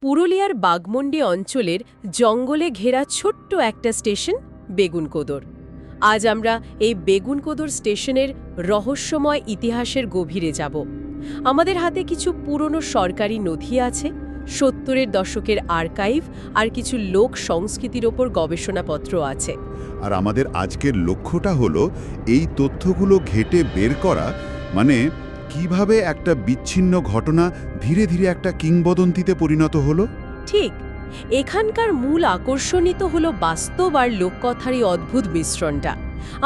পুরুলিয়ার বাঘমুন্ডি অঞ্চলের জঙ্গলে ঘেরা ছোট্ট একটা স্টেশন বেগুনকোদর। আজ আমরা এই বেগুনকোদর স্টেশনের রহস্যময় ইতিহাসের গভীরে যাব। আমাদের হাতে কিছু পুরনো সরকারি নথি আছে, ৭০-এর দশকের আর্কাইভ আর কিছু লোক সংস্কৃতির ওপর গবেষণাপত্র আছে। আর আমাদের আজকের লক্ষ্যটা হলো এই তথ্যগুলো ঘেঁটে বের করা, মানে কিভাবে একটা বিচ্ছিন্ন ঘটনা ধীরে ধীরে একটা কিংবদন্তিতে পরিণত হলো। ঠিক, এখানকার মূল আকর্ষণই তো হলো বাস্তব আর লোককথারই অদ্ভুত মিশ্রণটা।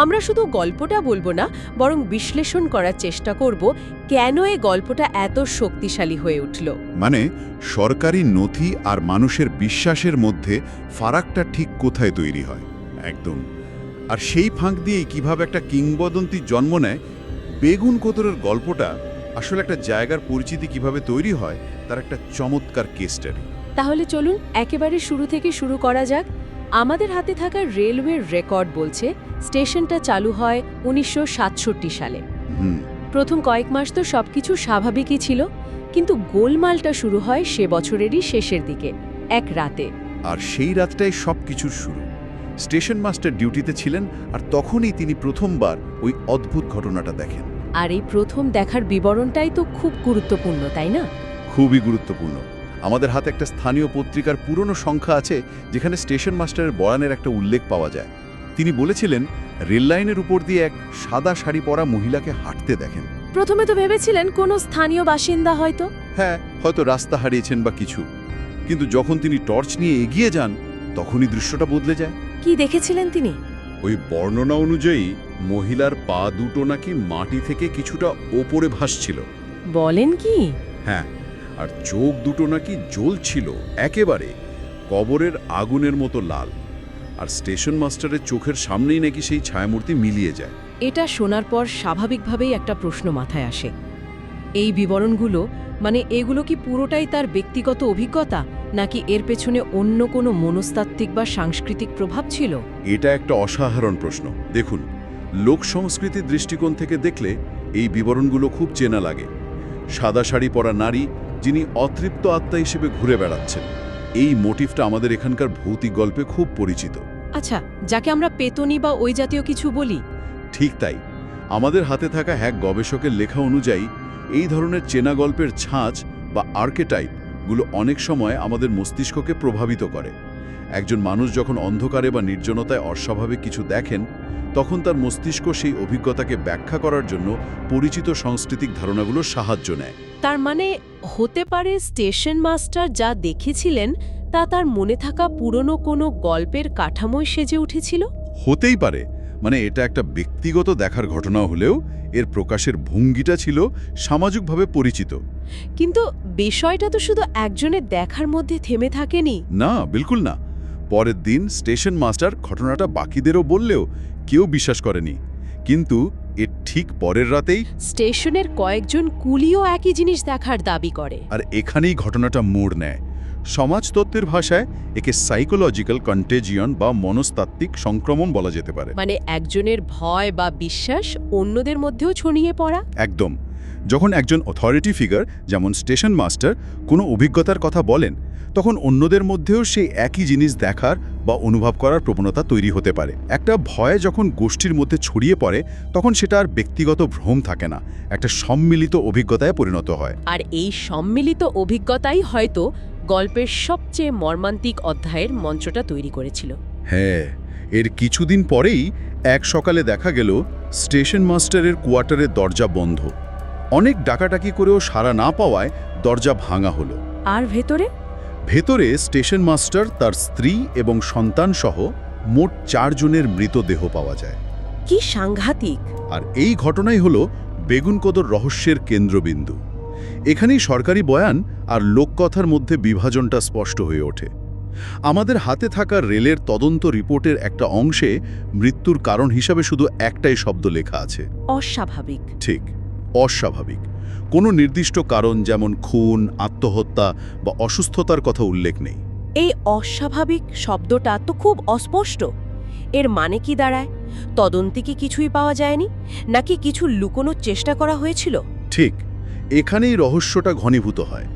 আমরা শুধু গল্পটা বলবো না, বরং বিশ্লেষণ করার চেষ্টা করব কেন এই গল্পটা এত শক্তিশালী হয়ে উঠল। মানে সরকারি নথি আর মানুষের বিশ্বাসের মধ্যে ফারাকটা ঠিক কোথায় তৈরি হয়। একদম। আর সেই ফাঁক দিয়েই কিভাবে একটা কিংবদন্তি জন্ম নেয়। বেগুনকোদরের গল্পটা আসলে একটা জায়গার পরিচিতি কিভাবে তৈরি হয় তার একটা চমৎকার কেস স্টাডি। তাহলে চলুন একেবারে শুরু থেকে শুরু করা যাক। আমাদের হাতে থাকা রেলওয়ের রেকর্ড বলছে স্টেশনটা চালু হয় ১৯৬৭ সালে। প্রথম কয়েক মাস তো সবকিছু স্বাভাবিকই ছিল, কিন্তু গোলমালটা শুরু হয় সে বছরেরই শেষের দিকে, এক রাতে। আর সেই রাতটাই সবকিছুর শুরু। স্টেশন মাস্টার ডিউটিতে ছিলেন, আর তখনই তিনি প্রথমবার ওই অদ্ভুত ঘটনাটা দেখেন। আর এই প্রথম দেখার বিবরণটাই তো খুব গুরুত্বপূর্ণ, তাই না? খুবই গুরুত্বপূর্ণ। আমাদের হাতে একটা স্থানীয় পত্রিকার পুরনো সংখ্যা আছে, যেখানে স্টেশন মাস্টারের বয়ানের একটা উল্লেখ পাওয়া যায়। তিনি বলেছিলেন রেললাইনের উপর দিয়ে এক সাদা শাড়ি পরা মহিলাকে হাঁটতে দেখেন। প্রথমে তো ভেবেছিলেন কোনো স্থানীয় বাসিন্দা হয়তো। হ্যাঁ, হয়তো রাস্তা হারিয়েছেন বা কিছু। কিন্তু যখন তিনি টর্চ নিয়ে এগিয়ে যান, তখনই দৃশ্যটা বদলে যায়। কি দেখেছিলেন তিনি? ওই বর্ণনা অনুযায়ী মহিলার পা দুটো নাকি মাটি থেকে কিছুটা ওপরে ভাসছিল। বলেন কি? হ্যাঁ, আর চোখ দুটো নাকি জ্বলছিল একেবারে কবরের আগুনের মতো লাল। আর স্টেশন মাস্টারের চোখের সামনেই নাকি সেই ছায়ামূর্তি মিলিয়ে যায়। এটা শোনার পর স্বাভাবিকভাবেই একটা প্রশ্ন মাথায় আসে। এই বিবরণগুলো, মানে এগুলো কি পুরোটাই তার ব্যক্তিগত অভিজ্ঞতা, নাকি এর পেছনে অন্য কোনো মনস্তাত্ত্বিক বা সাংস্কৃতিক প্রভাব ছিল? এটা একটা অসাধারণ প্রশ্ন। দেখুন, লোক সংস্কৃতির দৃষ্টিকোণ থেকে দেখলে এই বিবরণগুলো খুব চেনা লাগে। সাদা শাড়ি পরা নারী যিনি অতৃপ্ত আত্মা হিসেবে ঘুরে বেড়াচ্ছেন, এই মোটিভটা আমাদের এখানকার ভৌতিক গল্পে খুব পরিচিত। আচ্ছা, যাকে আমরা পেতনি বা ওই জাতীয় কিছু বলি। ঠিক তাই। আমাদের হাতে থাকা এক গবেষকের লেখা অনুযায়ী এই ধরনের চেনা গল্পের ছাঁচ বা আর্কেটাইপগুলো অনেক সময় আমাদের মস্তিষ্ককে প্রভাবিত করে। একজন মানুষ যখন অন্ধকারে বা নির্জনতায় অস্বাভাবিক কিছু দেখেন, তখন তার মস্তিষ্ক সেই অভিজ্ঞতাকে ব্যাখ্যা করার জন্য পরিচিত সাংস্কৃতিক ধারণাগুলোর সাহায্য নেয়। তার মানে হতে পারে স্টেশন মাস্টার যা দেখেছিলেন তা তার মনে থাকা পুরনো কোনো গল্পের কাঠামোয় সেজে উঠেছিল। হতেই পারে। মানে এটা একটা ব্যক্তিগত দেখার ঘটনা হলেও এর প্রকাশের ভঙ্গিটা ছিল সামাজিকভাবে পরিচিত। কিন্তু বিষয়টা তো শুধু একজনের দেখার মধ্যে থেমে থাকেনি। না, বিলকুল না। পরের দিন স্টেশন মাস্টার ঘটনাটা বাকিদেরও বললেও কেউ বিশ্বাস করেনি। কিন্তু এর ঠিক পরের রাতেই স্টেশনের কয়েকজন কুলিও একই জিনিস দেখার দাবি করে। আর এখানেই ঘটনাটা মোড় নেয়। সমাজতত্ত্বের ভাষায় একে সাইকোলজিক্যাল কন্টেজিয়ন বা মনস্তাত্ত্বিক সংক্রমণ বলা যেতে পারে। মানে একজনের ভয় বা বিশ্বাস অন্যদের মধ্যেও ছড়িয়ে পড়া। একদম। যখন একজন অথরিটি ফিগার যেমন স্টেশন মাস্টার কোনো অভিজ্ঞতার কথা বলেন, তখন অন্যদের মধ্যেও সেই একই জিনিস দেখার বা অনুভব করার প্রবণতা তৈরি হতে পারে। একটা ভয় যখন গোষ্ঠীর মধ্যে ছড়িয়ে পড়ে, তখন সেটা আর ব্যক্তিগত ভ্রম থাকে না, একটা সম্মিলিত অভিজ্ঞতায় পরিণত হয়। আর এই সম্মিলিত অভিজ্ঞতাই হয়তো গল্পের সবচেয়ে মর্মান্তিক অধ্যায়ের মঞ্চটা তৈরি করেছিল। হ্যাঁ, এর কিছুদিন পরেই এক সকালে দেখা গেল স্টেশন মাস্টারের কোয়ার্টারের দরজা বন্ধ। অনেক ডাকাডাকি করেও সাড়া না পাওয়ায় দরজা ভাঙা হলো। আর ভেতরে স্টেশন মাস্টার, তার স্ত্রী এবং সন্তান সহ মোট 4 জনের মৃতদেহ পাওয়া যায়। কি সাংঘাতিক! আর এই ঘটনাই হলো বেগুনকোদর রহস্যের কেন্দ্রবিন্দু। এখানেই সরকারি বয়ান আর লোককথার মধ্যে বিভাজনটা স্পষ্ট হয়ে ওঠে। আমাদের হাতে থাকা রেলের তদন্ত রিপোর্টের একটা অংশে মৃত্যুর কারণ হিসাবে শুধু একটাই শব্দ লেখা আছে: অস্বাভাবিক। ঠিক, অস্বাভাবিক। কোনো নির্দিষ্ট কারণ যেমন খুন, আত্মহত্যা বা অসুস্থতার কথা উল্লেখ নেই। এই অস্বাভাবিক শব্দটা তো খুব অস্পষ্ট। এর মানে কি দাঁড়ায়? তদন্তে কি কিছুই পাওয়া যায়নি, নাকি কিছু লুকোনোর চেষ্টা করা হয়েছিল? ঠিক, এখানেই রহস্যটা ঘনীভূত হয়।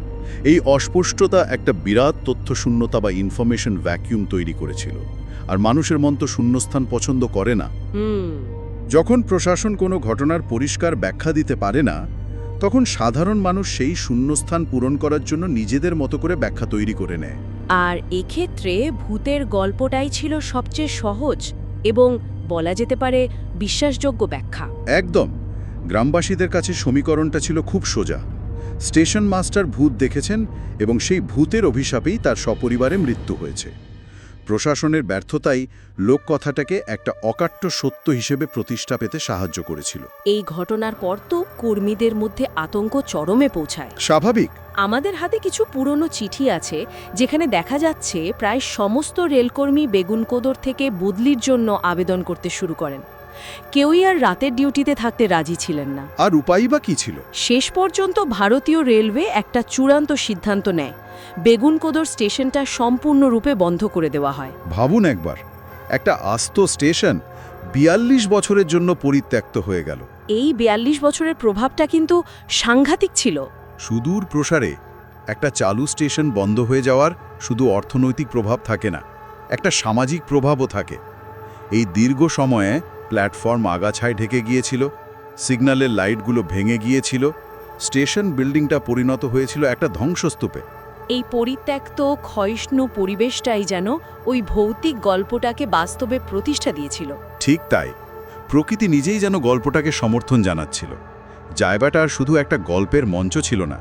এই অস্পষ্টতা একটা বিরাট তথ্যশূন্যতা বা ইনফরমেশন ভ্যাকিউম তৈরি করেছিল, আর মানুষের মন তো শূন্যস্থান পছন্দ করে না। যখন প্রশাসন কোনো ঘটনার পরিষ্কার ব্যাখ্যা দিতে পারে না, তখন সাধারণ মানুষ সেই শূন্যস্থান পূরণ করার জন্য নিজেদের মতো করে ব্যাখ্যা তৈরি করে নেয়। আর এক্ষেত্রে ভূতের গল্পটাই ছিল সবচেয়ে সহজ এবং বলা যেতে পারে বিশ্বাসযোগ্য ব্যাখ্যা। একদম। গ্রামবাসীদের কাছে সমীকরণটা ছিল খুব সোজা। স্টেশন মাস্টার ভূত দেখেছেন এবং সেই ভূতের অভিশাপেই তার সপরিবারে মৃত্যু হয়েছে। প্রশাসনের ব্যর্থতাই লোককথাটাকে একটা অকাট্য সত্য হিসেবে প্রতিষ্ঠা পেতে সাহায্য করেছিল। এই ঘটনার পর তো কর্মীদের মধ্যে আতঙ্ক চরমে পৌঁছায়। স্বাভাবিক। আমাদের হাতে কিছু পুরনো চিঠি আছে যেখানে দেখা যাচ্ছে প্রায় সমস্ত রেলকর্মী বেগুনকোদর থেকে বদলির জন্য আবেদন করতে শুরু করেন। কেউই আর রাতের ডিউটিতে থাকতে রাজি ছিলেন না। আর উপায়ই বা কী ছিল? শেষ পর্যন্ত ভারতীয় রেলওয়ে একটা চূড়ান্ত সিদ্ধান্ত নেয়, বেগুনকোদর স্টেশনটা সম্পূর্ণরূপে বন্ধ করে দেওয়া হয়। ভাবুন একবার, একটা আস্ত স্টেশন ৪২ বছরের জন্য পরিত্যক্ত হয়ে গেল। এই ৪২ বছরের প্রভাবটা কিন্তু সাংঘাতিক ছিল। সুদূর প্রসারে একটা চালু স্টেশন বন্ধ হয়ে যাওয়ার শুধু অর্থনৈতিক প্রভাব থাকে না, একটা সামাজিক প্রভাবও থাকে। এই দীর্ঘ সময়ে প্ল্যাটফর্ম আগাছায় ঢেকে গিয়েছিল, সিগন্যালের লাইটগুলো ভেঙে গিয়েছিল, স্টেশন বিল্ডিংটা পরিণত হয়েছিল একটা ধ্বংসস্তূপে। এই পরিত্যক্ত ক্ষয়িষ্ণু পরিবেশটাই যেন ওই ভৌতিক গল্পটাকে বাস্তবে প্রতিষ্ঠা দিয়েছিল। ঠিক তাই, প্রকৃতি নিজেই যেন গল্পটাকে সমর্থন জানাচ্ছিল। জায়গাটা আর শুধু একটা গল্পের মঞ্চ ছিল না,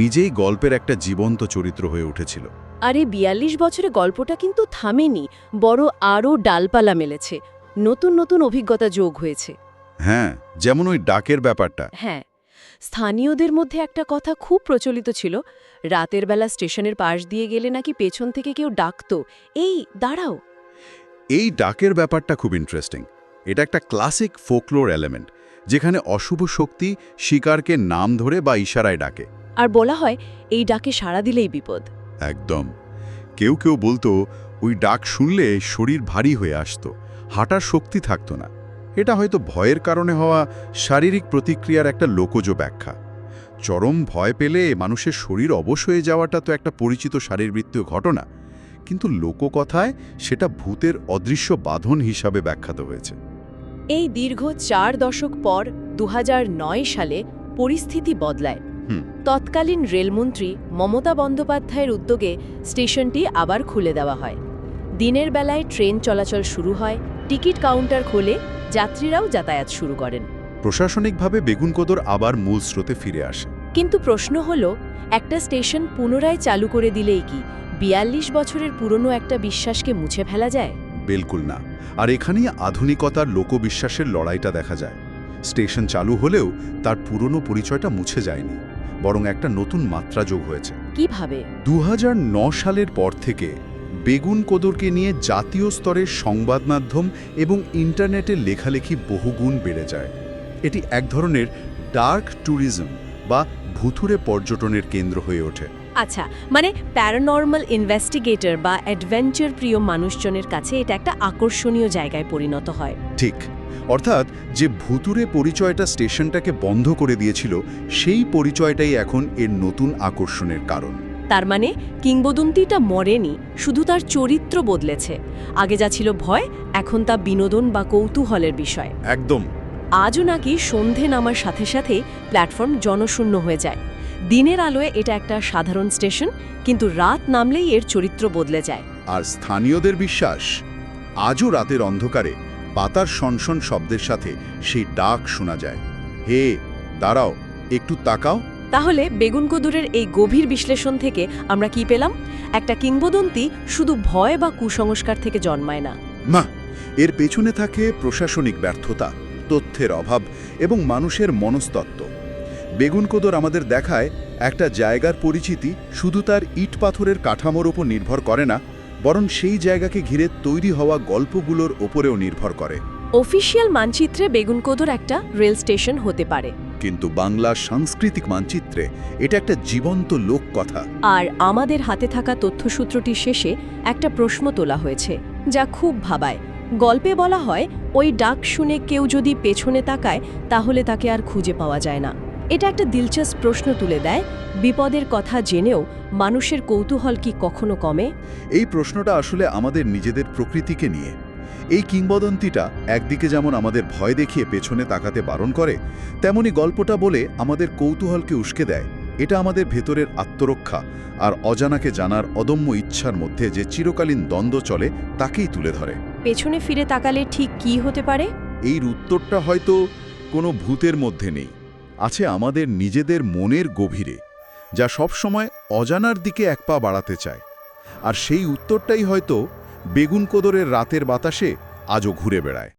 নিজেই গল্পের একটা জীবন্ত চরিত্র হয়ে উঠেছিল। আর এই ৪২ বছরে গল্পটা কিন্তু থামেনি, বড় আরও ডালপালা মেলেছে, নতুন নতুন অভিজ্ঞতা যোগ হয়েছে। হ্যাঁ, যেমন ওই ডাকের ব্যাপারটা। হ্যাঁ, স্থানীয়দের মধ্যে একটা কথা খুব প্রচলিত ছিল, রাতের বেলা স্টেশনের পাশ দিয়ে গেলে নাকি পেছন থেকে কেউ ডাকতো, এই দাঁড়াও। এই ডাকের ব্যাপারটা খুব ইন্টারেস্টিং। এটা একটা ক্লাসিক ফোকলোর এলিমেন্ট, যেখানে অশুভ শক্তি শিকারকে নাম ধরে বা ইশারায় ডাকে। আর বলা হয় এই ডাকে সাড়া দিলেই বিপদ। একদম। কেউ কেউ বলতো ওই ডাক শুনলে শরীর ভারী হয়ে আসতো, হাঁটার শক্তি থাকতো না। এটা হয়তো ভয়ের কারণে হওয়া শারীরিক প্রতিক্রিয়ার একটা লোকজ ব্যাখ্যা। চরম ভয় পেলে মানুষের শরীর অবশ হয়ে যাওয়াটা তো একটা পরিচিত শারীরবৃত্তীয় ঘটনা, কিন্তু লোককথায় সেটা ভূতের অদৃশ্য বাঁধন হিসাবে ব্যাখ্যাত হয়েছে। এই দীর্ঘ ৪ দশক পর ২০০৯ সালে পরিস্থিতি বদলায়। তৎকালীন রেলমন্ত্রী মমতা বন্দ্যোপাধ্যায়ের উদ্যোগে স্টেশনটি আবার খুলে দেওয়া হয়। দিনের বেলায় ট্রেন চলাচল শুরু হয়, টিকিট কাউন্টার খোলে, যাত্রীরাও যাতায়াত শুরু করেন। প্রশাসনিকভাবে বেগুনকোদর আবার মূল স্রোতে ফিরে আসে। কিন্তু প্রশ্ন হলো, একটা স্টেশন পুনরায় চালু করে দিলেই কি ৪২ বছরের পুরনো একটা বিশ্বাসকে মুছে ফেলা যায়? বিলকুল না। আর এখানেই আধুনিকতার লোকবিশ্বাসের লড়াইটা দেখা যায়। স্টেশন চালু হলেও তার পুরনো পরিচয়টা মুছে যায়নি, বরং একটা নতুন মাত্রা যোগ হয়েছে। কিভাবে? ২০০৯ সালের পর থেকে বেগুনকোদরকে নিয়ে জাতীয় স্তরের সংবাদ মাধ্যম এবং ইন্টারনেটের লেখালেখি বহুগুণ বেড়ে যায়। এটি এক ধরনের ডার্ক ট্যুরিজম বা ভুতুড়ে পর্যটনের কেন্দ্র হয়ে ওঠে। আচ্ছা, মানে প্যারানর্মাল ইনভেস্টিগেটর বা অ্যাডভেঞ্চার প্রিয় মানুষজনের কাছে এটা একটা আকর্ষণীয় জায়গায় পরিণত হয়। ঠিক, অর্থাৎ যে ভুতুড়ে পরিচয়টা স্টেশনটাকে বন্ধ করে দিয়েছিল, সেই পরিচয়টাই এখন এর নতুন আকর্ষণের কারণ। তার মানে কিংবদন্তিটা মরেনি, শুধু তার চরিত্র বদলেছে। আগে যা ছিল ভয়, এখন তা বিনোদন বা কৌতূহলের বিষয়। একদম। আজও নাকি সন্ধে নামার সাথে সাথে প্ল্যাটফর্ম জনশূন্য হয়ে যায়। দিনের আলোয় এটা একটা সাধারণ স্টেশন, কিন্তু রাত নামলেই এর চরিত্র বদলে যায়। আর স্থানীয়দের বিশ্বাস, আজও রাতের অন্ধকারে পাতার সনসন শব্দের সাথে সেই ডাক শোনা যায়, হে দাঁড়াও, একটু তাকাও। তাহলে বেগুনকোদরের এই গভীর বিশ্লেষণ থেকে আমরা কি পেলাম? একটা কিংবদন্তি শুধু ভয় বা কুসংস্কার থেকে জন্মায় না। না, এর পেছনে থাকে প্রশাসনিক ব্যর্থতা, তথ্যের অভাব এবং মানুষের মনস্তত্ত্ব। বেগুনকোদর আমাদের দেখায় একটা জায়গার পরিচিতি শুধু তার ইট পাথরের কাঠামোর ওপর নির্ভর করে না, বরং সেই জায়গাকে ঘিরে তৈরি হওয়া গল্পগুলোর ওপরেও নির্ভর করে। অফিসিয়াল মানচিত্রে বেগুনকোদর একটা রেল স্টেশন হতে পারে, কিন্তু বাংলার সাংস্কৃতিক মানচিত্রে এটা একটা জীবন্ত লোককথা। আর আমাদের হাতে থাকা তথ্যসূত্রটির শেষে একটা প্রশ্ন তোলা হয়েছে, যা খুব ভাবায়। গল্পে বলা হয় ওই ডাক শুনে কেউ যদি পেছনে তাকায় তাহলে তাকে আর খুঁজে পাওয়া যায় না। এটা একটা দিলচস্প প্রশ্ন তুলে দেয়, বিপদের কথা জেনেও মানুষের কৌতূহল কি কখনো কমে? এই প্রশ্নটা আসলে আমাদের নিজেদের প্রকৃতিকে নিয়ে। এই কিংবদন্তিটা একদিকে যেমন আমাদের ভয় দেখিয়ে পেছনে তাকাতে বারণ করে, তেমনি গল্পটা বলে আমাদের কৌতূহলকে উস্কে দেয়। এটা আমাদের ভেতরের আত্মরক্ষা আর অজানাকে জানার অদম্য ইচ্ছার মধ্যে যে চিরকালীন দ্বন্দ্ব চলে তাকেই তুলে ধরে। পেছনে ফিরে তাকালে ঠিক কি হতে পারে? এই উত্তরটা হয়তো কোনো ভূতের মধ্যে নেই, আছে আমাদের নিজেদের মনের গভীরে, যা সবসময় অজানার দিকে এক পা বাড়াতে চায়। আর সেই উত্তরটাই হয়তো বেগুনকোদরের রাতের বাতাসে আজও ঘুরে বেড়ায়।